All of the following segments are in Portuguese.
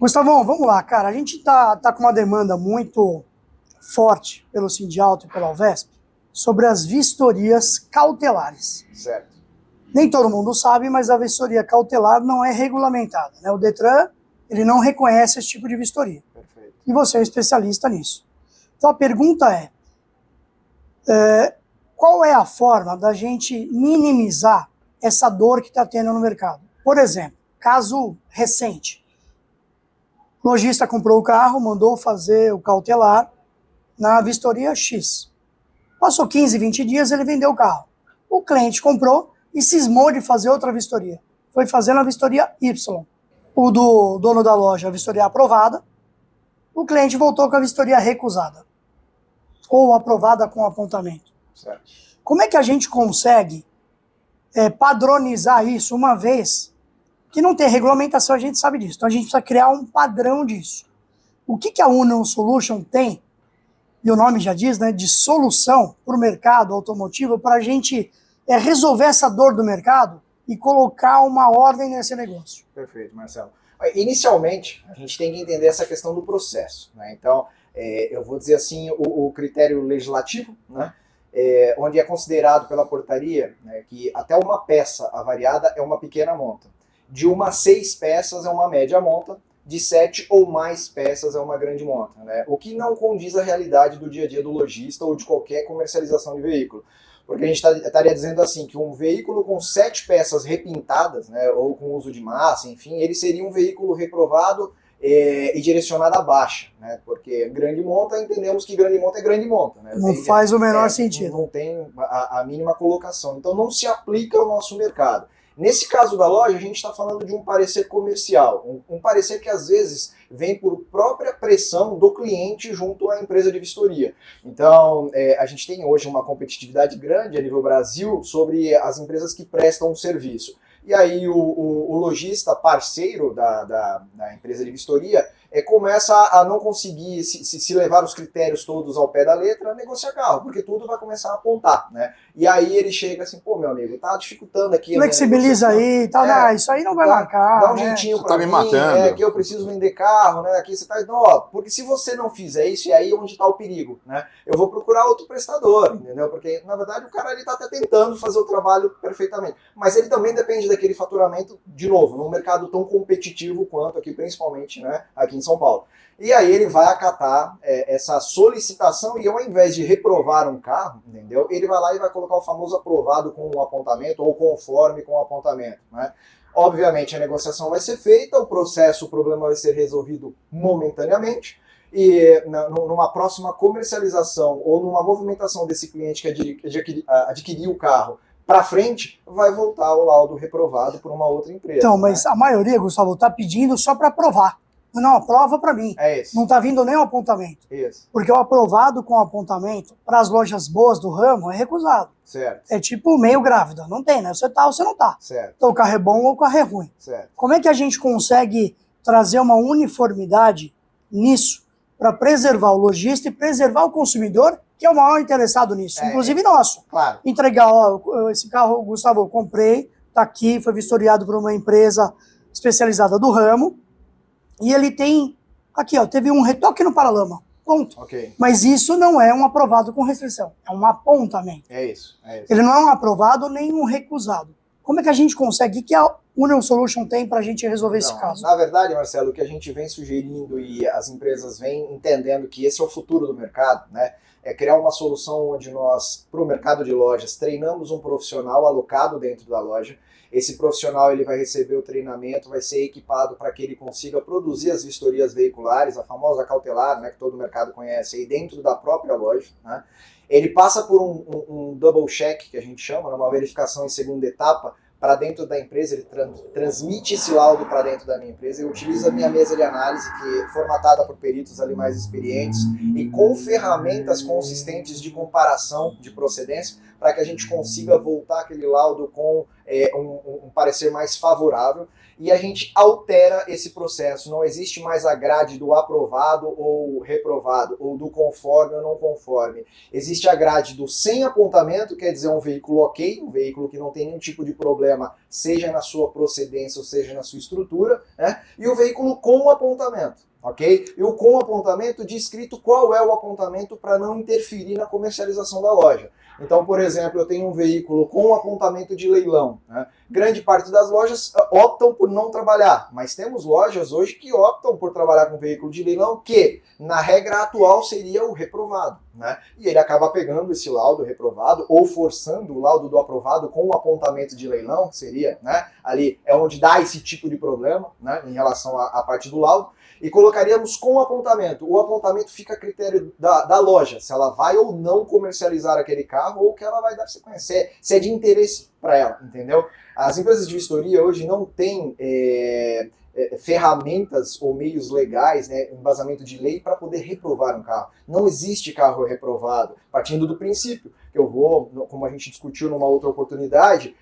Gustavão, vamos lá, cara. A gente tá com uma demanda muito forte pelo Sindialto e pela Alvesp sobre as vistorias cautelares. Certo. Nem todo mundo sabe, mas a vistoria cautelar não é regulamentada, né? O Detran, ele não reconhece esse tipo de vistoria. Perfeito. E você é um especialista nisso. Então a pergunta é, qual é a forma da gente minimizar essa dor que está tendo no mercado? Por exemplo, caso recente, o lojista comprou o carro, mandou fazer o cautelar na vistoria X. Passou 15, 20 dias, ele vendeu o carro. O cliente comprou e cismou de fazer outra vistoria. Foi fazendo a vistoria Y. O do dono da loja, a vistoria aprovada. O cliente voltou com a vistoria recusada. Ou aprovada com apontamento. Certo. Como é que a gente consegue padronizar isso, uma vez que não tem regulamentação, a gente sabe disso. Então a gente precisa criar um padrão disso. O que a Union Solution tem, e o nome já diz, né, de solução para o mercado automotivo, para a gente resolver essa dor do mercado e colocar uma ordem nesse negócio? Perfeito, Marcelo. Inicialmente, a gente tem que entender essa questão do processo, né? Então, eu vou dizer assim, o critério legislativo, né? Onde é considerado pela portaria, né, que até uma peça avariada é uma pequena monta. De 1 a 6 peças é uma média monta, de 7 ou mais peças é uma grande monta, né? O que não condiz à realidade do dia a dia do lojista ou de qualquer comercialização de veículo. Porque a gente estaria dizendo assim, que um veículo com 7 peças repintadas, né, ou com uso de massa, enfim, ele seria um veículo reprovado e direcionado a baixa, né? Porque grande monta, entendemos que grande monta é grande monta, né? Não faz o menor sentido. Não tem a mínima colocação. Então não se aplica ao nosso mercado. Nesse caso da loja, a gente está falando de um parecer comercial, um parecer que às vezes vem por própria pressão do cliente junto à empresa de vistoria. Então, a gente tem hoje uma competitividade grande a nível Brasil sobre as empresas que prestam um serviço. E aí o lojista parceiro da empresa de vistoria começa a não conseguir se levar os critérios todos ao pé da letra, negociar carro, porque tudo vai começar a apontar, né? E aí ele chega assim, pô, meu amigo, tá dificultando aqui. Flexibiliza aí, tá, isso aí não vai marcar. Dá um jeitinho pra tá me matando. que eu preciso vender carro, né? Aqui você tá, ó, porque se você não fizer isso, e aí onde tá o perigo, né? Eu vou procurar outro prestador, entendeu? Porque na verdade o cara ele tá até tentando fazer o trabalho perfeitamente, mas ele também depende daquele faturamento, de novo, num mercado tão competitivo quanto aqui, principalmente, né, aqui em São Paulo. E aí ele vai acatar essa solicitação e ao invés de reprovar um carro, entendeu? Ele vai lá e vai colocar o famoso aprovado com um apontamento ou conforme com o apontamento, né? Obviamente a negociação vai ser feita, o problema vai ser resolvido momentaneamente e numa próxima comercialização ou numa movimentação desse cliente que adquiriu o carro para frente, vai voltar o laudo reprovado por uma outra empresa. Então, mas a maioria, Gustavo, está pedindo só para aprovar. Não, aprova para mim. É isso. Não está vindo nem o apontamento. Isso. Porque o aprovado com apontamento, para as lojas boas do ramo, é recusado. Certo. É tipo meio grávida. Não tem, né? Você tá ou você não tá. Certo. Então o carro é bom ou o carro é ruim. Certo. Como é que a gente consegue trazer uma uniformidade nisso para preservar o lojista e preservar o consumidor, que é o maior interessado nisso, inclusive nosso. Claro. Entregar, ó, esse carro, Gustavo, eu comprei, tá aqui, foi vistoriado por uma empresa especializada do ramo, e ele tem, aqui ó, teve um retoque no paralama, ponto. Ok. Mas isso não é um aprovado com restrição, é um apontamento. É isso. Ele não é um aprovado nem um recusado. Como é que a gente consegue, o que a Union Solution tem para a gente resolver esse caso? Na verdade, Marcelo, o que a gente vem sugerindo e as empresas vêm entendendo que esse é o futuro do mercado, né? É criar uma solução onde nós, para o mercado de lojas, treinamos um profissional alocado dentro da loja. Esse profissional ele vai receber o treinamento, vai ser equipado para que ele consiga produzir as vistorias veiculares, a famosa cautelar, né, que todo o mercado conhece, aí dentro da própria loja, né? Ele passa por um double check, que a gente chama, uma verificação em segunda etapa, para dentro da empresa, ele transmite esse laudo para dentro da minha empresa, eu utilizo a minha mesa de análise, que é formatada por peritos ali mais experientes, e com ferramentas consistentes de comparação de procedência, para que a gente consiga voltar aquele laudo com um parecer mais favorável, e a gente altera esse processo. Não existe mais a grade do aprovado ou reprovado, ou do conforme ou não conforme. Existe a grade do sem apontamento, quer dizer, um veículo ok, um veículo que não tem nenhum tipo de problema, seja na sua procedência ou seja na sua estrutura, né? E o veículo com apontamento, ok? E o com apontamento descrito qual é o apontamento para não interferir na comercialização da loja. Então, por exemplo, eu tenho um veículo com apontamento de leilão, né? Grande parte das lojas optam por não trabalhar, mas temos lojas hoje que optam por trabalhar com veículo de leilão que, na regra atual, seria o reprovado, né? E ele acaba pegando esse laudo reprovado ou forçando o laudo do aprovado com o apontamento de leilão, que seria, né, ali é onde dá esse tipo de problema, né, em relação à parte do laudo, e colocaríamos com o apontamento. O apontamento fica a critério da loja, se ela vai ou não comercializar aquele carro ou que ela vai dar sequência, se é de interesse para ela, entendeu? As empresas de vistoria hoje não têm ferramentas ou meios legais, né, embasamento de lei para poder reprovar um carro. Não existe carro reprovado, partindo do princípio que eu vou, como a gente discutiu numa outra oportunidade,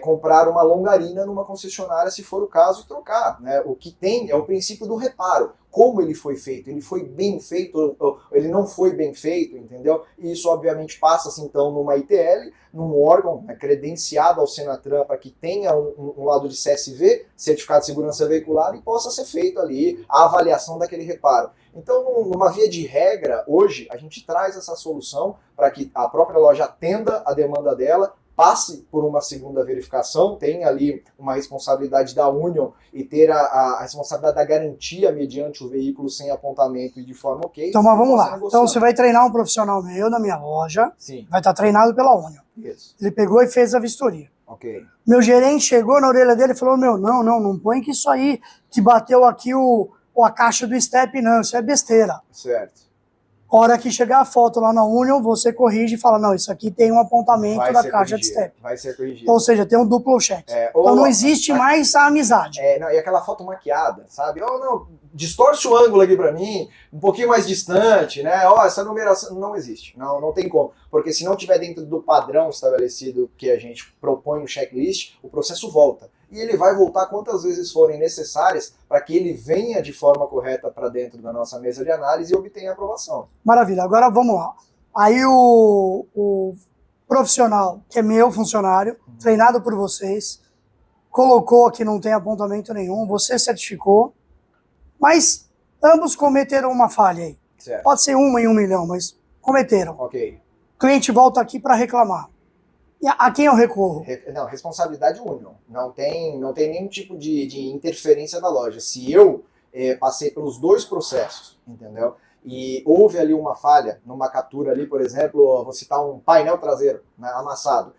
comprar uma longarina numa concessionária, se for o caso, e trocar, né? O que tem é o princípio do reparo. Como ele foi feito? Ele foi bem feito ou ele não foi bem feito, entendeu? E isso, obviamente, passa-se, então, numa ITL, num órgão, né, credenciado ao Senatran para que tenha um lado de CSV, Certificado de Segurança Veicular, e possa ser feito ali a avaliação daquele reparo. Então, numa via de regra, hoje, a gente traz essa solução para que a própria loja atenda a demanda dela, passe por uma segunda verificação, tem ali uma responsabilidade da Union e ter a responsabilidade da garantia mediante o veículo sem apontamento e de forma ok. Então, mas vamos lá. Então, você vai treinar um profissional meu na minha loja, sim, vai estar treinado pela Union. isso. Ele pegou e fez a vistoria. Ok. Meu gerente chegou na orelha dele e falou, não põe que isso aí que bateu aqui a caixa do step, não, isso é besteira. Certo. Hora que chegar a foto lá na Union, você corrige e fala, não, isso aqui tem um apontamento da caixa de step. Vai ser corrigido. Ou seja, tem um duplo check. Então não existe mais a amizade. Não, e aquela foto maquiada, sabe? Oh, não, distorce o ângulo aqui para mim, um pouquinho mais distante, né? Ó, essa numeração não existe, não tem como. Porque se não tiver dentro do padrão estabelecido que a gente propõe no checklist, o processo volta. E ele vai voltar quantas vezes forem necessárias para que ele venha de forma correta para dentro da nossa mesa de análise e obtenha a aprovação. Maravilha, agora vamos lá. Aí o profissional, que é meu funcionário, treinado por vocês, colocou que não tem apontamento nenhum, você certificou, mas ambos cometeram uma falha aí. Certo. Pode ser uma em 1 milhão, mas cometeram. Ok. O cliente volta aqui para reclamar. E a quem eu recorro? Não, responsabilidade Union. Não tem nenhum tipo de interferência da loja. Se eu passei pelos dois processos, entendeu? E houve ali uma falha, numa captura ali, por exemplo, vou citar um painel traseiro, né, amassado.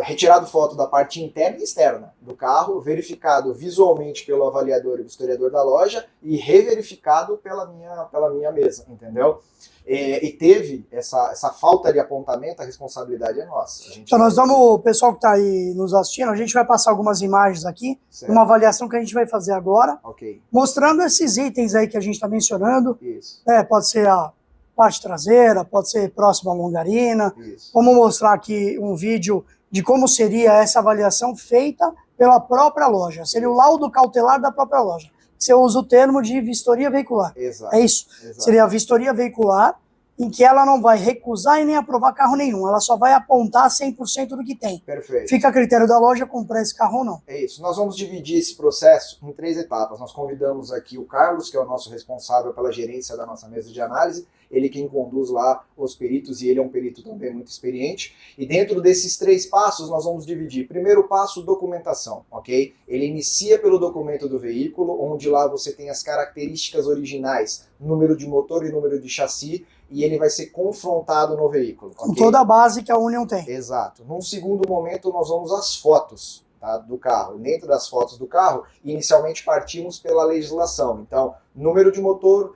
Retirado foto da parte interna e externa do carro, verificado visualmente pelo avaliador e vistoriador da loja e reverificado pela minha mesa, entendeu? E teve essa falta de apontamento, a responsabilidade é nossa. Então nós vamos, o pessoal que está aí nos assistindo, a gente vai passar algumas imagens aqui, certo, uma avaliação que a gente vai fazer agora, ok, mostrando esses itens aí que a gente está mencionando. isso, Pode ser a parte traseira, pode ser próxima à longarina. isso. Vamos mostrar aqui um vídeo de como seria essa avaliação feita pela própria loja. Seria o laudo cautelar da própria loja. Você usa o termo de vistoria veicular. Exato. É isso. Exato. Seria a vistoria veicular, em que ela não vai recusar e nem aprovar carro nenhum. Ela só vai apontar 100% do que tem. Perfeito. Fica a critério da loja comprar esse carro ou não. É isso. Nós vamos dividir esse processo em 3 etapas. Nós convidamos aqui o Carlos, que é o nosso responsável pela gerência da nossa mesa de análise. Ele quem conduz lá os peritos e ele é um perito também muito experiente. E dentro desses 3 passos nós vamos dividir. Primeiro passo, documentação, ok? Ele inicia pelo documento do veículo, onde lá você tem as características originais, número de motor e número de chassi, e ele vai ser confrontado no veículo. Com okay? toda a base que a Union tem. Exato. Num segundo momento nós vamos às fotos, tá, do carro. Dentro das fotos do carro, inicialmente partimos pela legislação. Então, número de motor,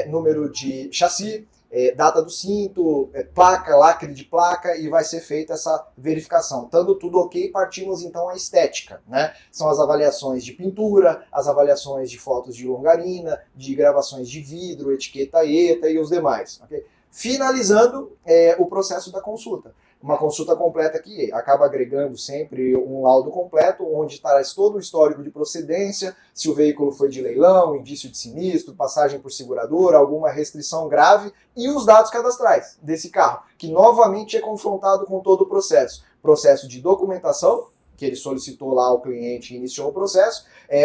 número de chassi, data do cinto, placa, lacre de placa, e vai ser feita essa verificação. Estando tudo ok, partimos então à estética, né? São as avaliações de pintura, as avaliações de fotos de longarina, de gravações de vidro, etiqueta ETA e os demais. Okay? Finalizando o processo da consulta. Uma consulta completa que acaba agregando sempre um laudo completo, onde traz todo o histórico de procedência, se o veículo foi de leilão, indício de sinistro, passagem por seguradora, alguma restrição grave e os dados cadastrais desse carro, que novamente é confrontado com todo o processo. Processo de documentação, que ele solicitou lá ao cliente e iniciou o processo,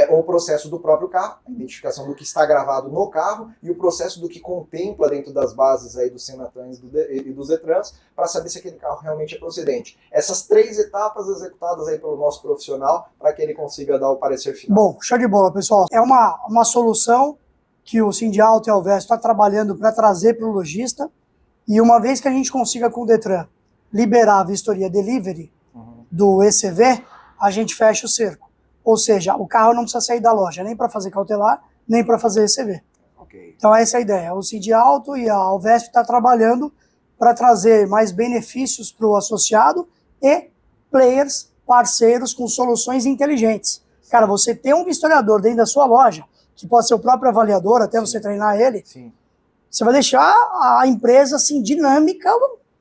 o processo do próprio carro, a identificação do que está gravado no carro e o processo do que contempla dentro das bases aí do Senatans e dos Detrans para saber se aquele carro realmente é procedente. Essas 3 etapas executadas aí pelo nosso profissional para que ele consiga dar o parecer final. Bom, show de bola, pessoal. É uma solução que o Sindialto e a Alvesp está trabalhando para trazer para o lojista, e uma vez que a gente consiga com o Detran liberar a vistoria delivery do ECV, a gente fecha o cerco. Ou seja, o carro não precisa sair da loja, nem para fazer cautelar, nem para fazer ECV. Okay. Então essa é a ideia. O Sindialto e a Alvesp está trabalhando para trazer mais benefícios para o associado e players, parceiros com soluções inteligentes. Cara, você ter um vistoriador dentro da sua loja, que pode ser o próprio avaliador, até você treinar ele, você vai deixar a empresa assim, dinâmica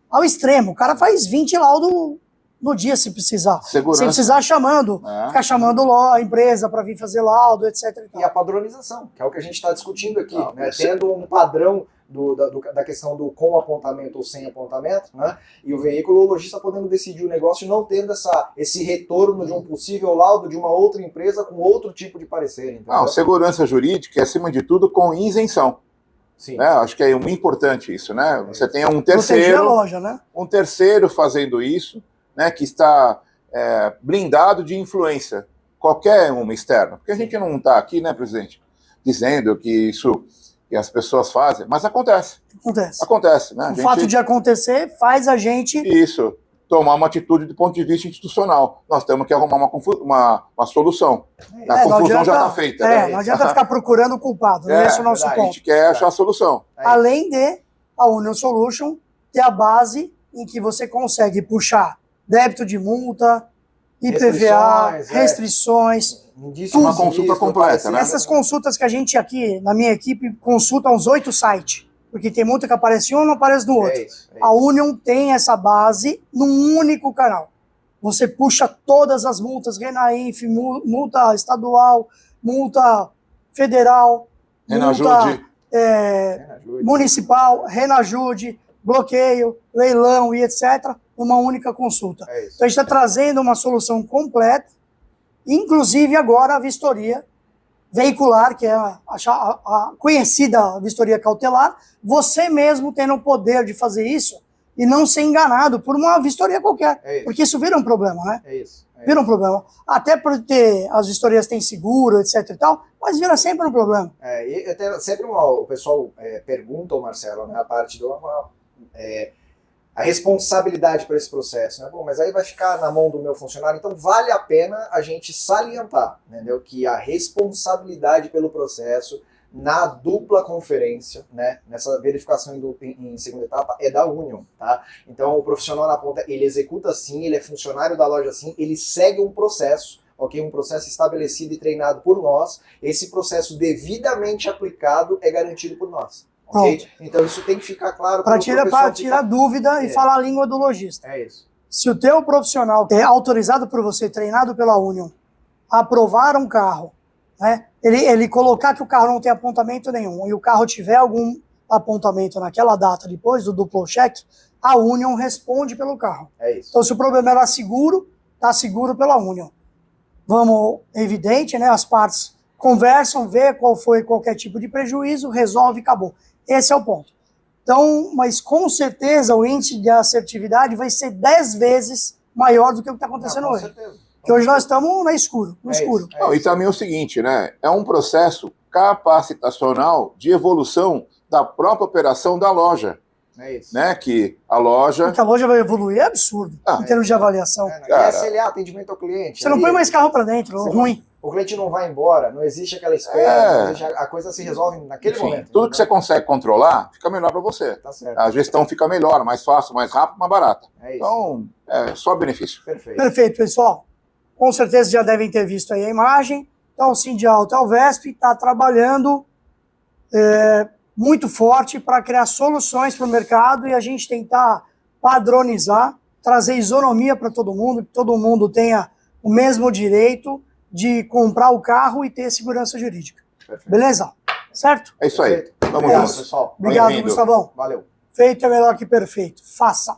ao extremo. O cara faz 20 laudos no dia, se precisar. Segurança. Se precisar, ficar chamando a empresa para vir fazer laudo, etc. E a padronização, que é o que a gente está discutindo aqui, né? Tendo um padrão da questão do com apontamento ou sem apontamento, né? E o veículo, o lojista podendo decidir o negócio, não tendo esse retorno de um possível laudo de uma outra empresa com outro tipo de parecer. Entendeu? Segurança jurídica é, acima de tudo, com isenção. Sim. Acho que é muito importante isso, né? Você tem um terceiro, loja, né? um terceiro fazendo isso, né? Que está blindado de influência, qualquer uma externa. Porque a gente não está aqui, né, presidente, dizendo que isso que as pessoas fazem, mas acontece. Acontece, né? O fato de acontecer faz a gente... Isso, tomar uma atitude do ponto de vista institucional. Nós temos que arrumar uma solução. A confusão já está feita. Não adianta ficar procurando o culpado, esse é o nosso ponto. A gente quer achar a solução. Além de a Union Solution ter a base em que você consegue puxar débito de multa, IPVA, restrições, uma consulta completa, né? Essas consultas que a gente aqui, na minha equipe, consulta uns 8 sites, porque tem multa que aparece em um e não aparece no outro. A Union tem essa base num único canal. Você puxa todas as multas, Renainf, multa estadual, multa federal, multa municipal, Renajude, bloqueio, leilão e etc., numa única consulta. Então a gente está trazendo uma solução completa, inclusive agora a vistoria veicular, que é a conhecida vistoria cautelar, você mesmo tendo o poder de fazer isso e não ser enganado por uma vistoria qualquer, porque isso vira um problema, né? Vira um problema. Até porque as vistorias têm seguro, etc e tal, mas vira sempre um problema. E até sempre o pessoal pergunta, Marcelo, né, a parte a responsabilidade para esse processo, né? Bom, mas aí vai ficar na mão do meu funcionário, então vale a pena a gente salientar, entendeu? Que a responsabilidade pelo processo na dupla conferência, né, nessa verificação em segunda etapa, é da Union, tá? Então o profissional na ponta, ele executa sim, ele é funcionário da loja sim, ele segue um processo, ok? Um processo estabelecido e treinado por nós, esse processo devidamente aplicado é garantido por nós. Okay? Então isso tem que ficar claro para tirar dúvida e falar a língua do lojista. Se o teu profissional é autorizado por você, treinado pela Union, aprovar um carro, né, ele colocar que o carro não tem apontamento nenhum e o carro tiver algum apontamento naquela data depois do duplo check, a Union responde pelo carro. Então se o problema era seguro, está seguro pela Union. Vamos, evidente, né, as partes conversam, vê qual foi qualquer tipo de prejuízo, resolve e acabou. Esse é o ponto. Então, mas com certeza o índice de assertividade vai ser 10 vezes maior do que o que está acontecendo hoje. Porque hoje nós estamos no escuro. E também é o seguinte, né? É um processo capacitacional de evolução da própria operação da loja. Né? Que a loja... Porque a loja vai evoluir, é absurdo, em termos de avaliação. E SLA, atendimento ao cliente. Você não põe mais carro para dentro, ruim. O cliente não vai embora, não existe aquela espera, a coisa se resolve naquele momento. Tudo que você consegue controlar, fica melhor para você. Tá certo. A gestão fica melhor, mais fácil, mais rápido, mais barata. Então, só benefício. Perfeito, pessoal. Com certeza já devem ter visto aí a imagem. Então, o Sindialto e a Alvesp está trabalhando muito forte para criar soluções para o mercado e a gente tentar padronizar, trazer isonomia para todo mundo, que todo mundo tenha o mesmo direito de comprar o carro e ter segurança jurídica. Beleza? Certo? É isso aí. Vamos lá, pessoal. Obrigado, Gustavão. Valeu. Feito é melhor que perfeito. Faça.